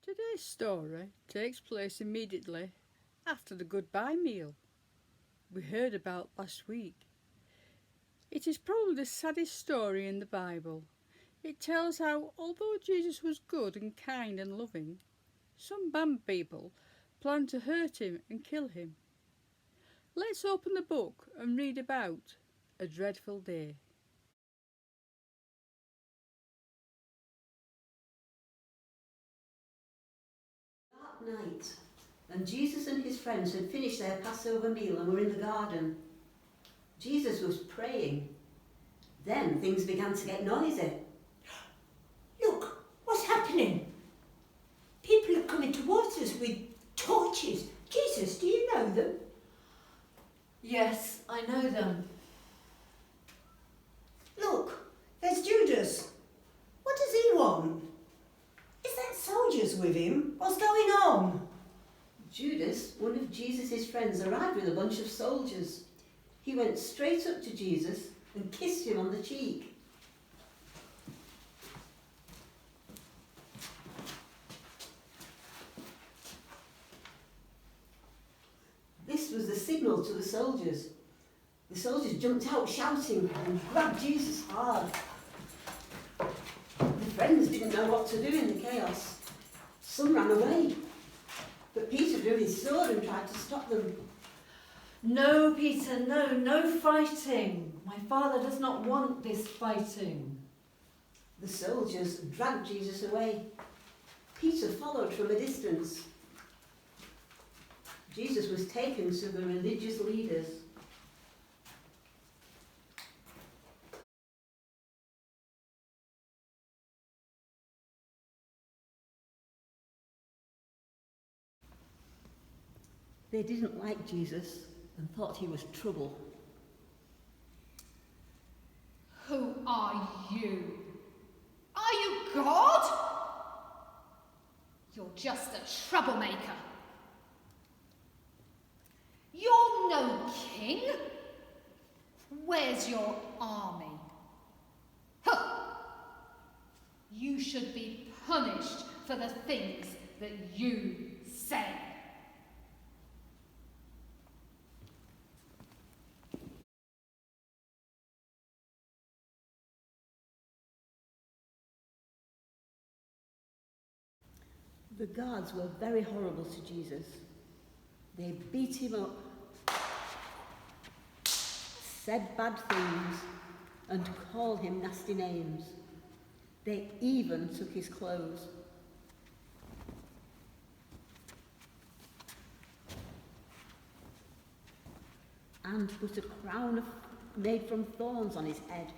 Today's story takes place immediately after the goodbye meal we heard about last week. It is probably the saddest story in the Bible. It tells how, although Jesus was good and kind and loving, some bad people planned to hurt him and kill him. Let's open the book and read about a dreadful day. Night, and Jesus and his friends had finished their Passover meal and were in the garden. Jesus was praying. Then things began to get noisy. Look, what's happening? People are coming towards us with torches. Jesus, do you know them? Yes, I know them. Look, there's Judas. What does he want? Is that soldiers with him? What's going on? Judas, one of Jesus' friends, arrived with a bunch of soldiers. He went straight up to Jesus and kissed him on the cheek. This was the signal to the soldiers. The soldiers jumped out shouting and grabbed Jesus hard. The friends didn't know what to do in the chaos. Some ran away, but Peter drew his sword and tried to stop them. No, Peter, no fighting. My father does not want this fighting. The soldiers dragged Jesus away. Peter followed from a distance. Jesus was taken to the religious leaders. They didn't like Jesus and thought he was trouble. Who are you? Are you God? You're just a troublemaker. You're no king. Where's your army? Huh. You should be punished for the things that you say. The guards were very horrible to Jesus. They beat him up, said bad things, and called him nasty names. They even took his clothes. And put a crown made from thorns on his head.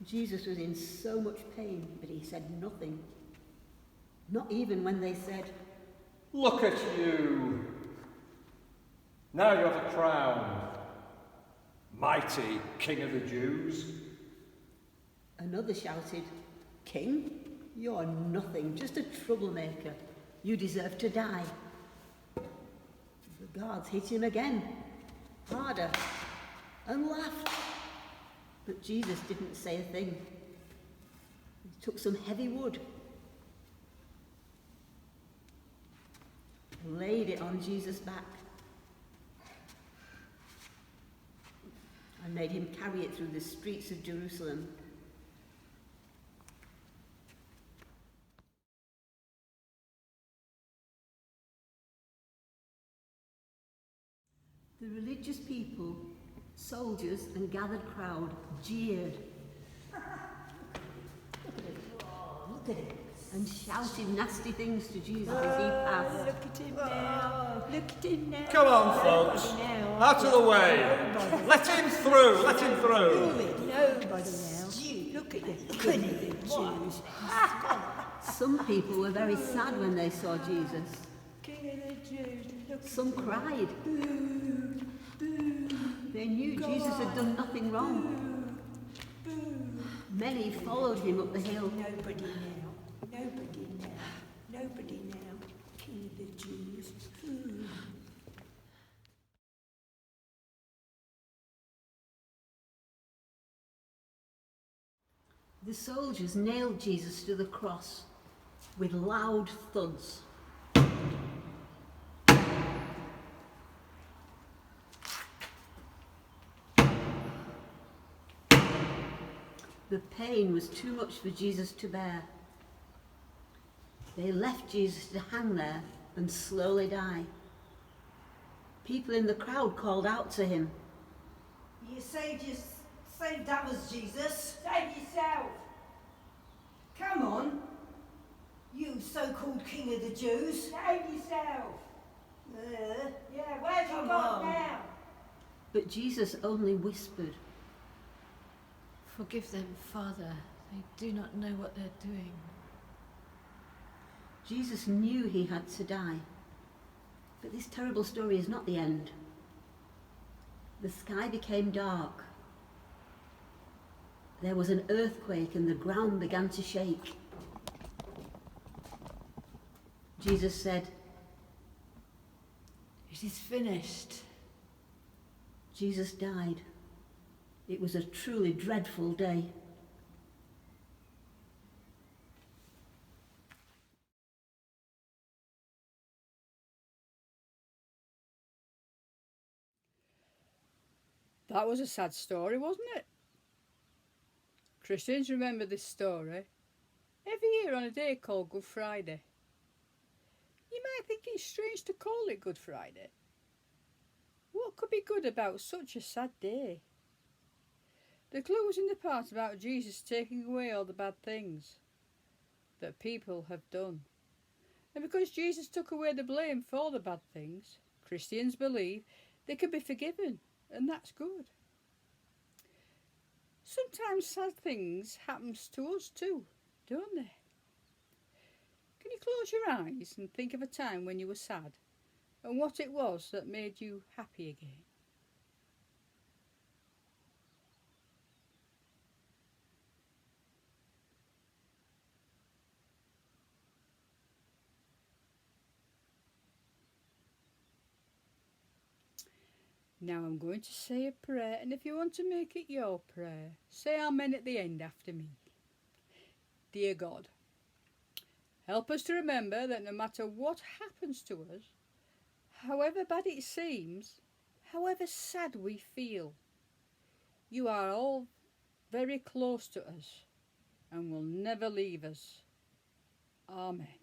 Jesus was in so much pain, but he said nothing. Not even when they said, "Look at you! Now you have a crown, mighty King of the Jews." Another shouted, "King, you're nothing, just a troublemaker. You deserve to die." The guards hit him again, harder, and laughed. But Jesus didn't say a thing. He took some heavy wood, laid it on Jesus' back, and made him carry it through the streets of Jerusalem. The religious people, soldiers and gathered crowd jeered. Look at it. And shouted nasty things to Jesus as he passed. Look at him now. Look at him now. Come on, folks. Out of the way. Let him through. Let him through. Nobody now. Look at the King of the Jews. Some people were very sad when they saw Jesus. King of the Jews. Some cried. They knew Jesus had done nothing wrong. Many followed him up the hill. Nobody now. Nobody now. Nobody now. King of the Jews. The soldiers nailed Jesus to the cross with loud thuds. The pain was too much for Jesus to bear. They left Jesus to hang there and slowly die. People in the crowd called out to him, You saved others, Jesus. Save yourself. Come on. You so-called king of the Jews. Save yourself. Yeah, where's your God now? but Jesus only whispered. Forgive them, Father. They do not know what they're doing. Jesus knew he had to die. But this terrible story is not the end. The sky became dark. There was an earthquake and the ground began to shake. Jesus said, It is finished. Jesus died. It was a truly dreadful day. That was a sad story, wasn't it? Christians remember this story every year on a day called Good Friday. You might think it's strange to call it Good Friday. What could be good about such a sad day? The clue was in the part about Jesus taking away all the bad things that people have done. And because Jesus took away the blame for the bad things, Christians believe they can be forgiven, and that's good. Sometimes sad things happen to us too, don't they? Can you close your eyes and think of a time when you were sad and what it was that made you happy again? Now I'm going to say a prayer, and if you want to make it your prayer, say Amen at the end after me. Dear God, help us to remember that no matter what happens to us, however bad it seems, however sad we feel, you are all very close to us and will never leave us. Amen.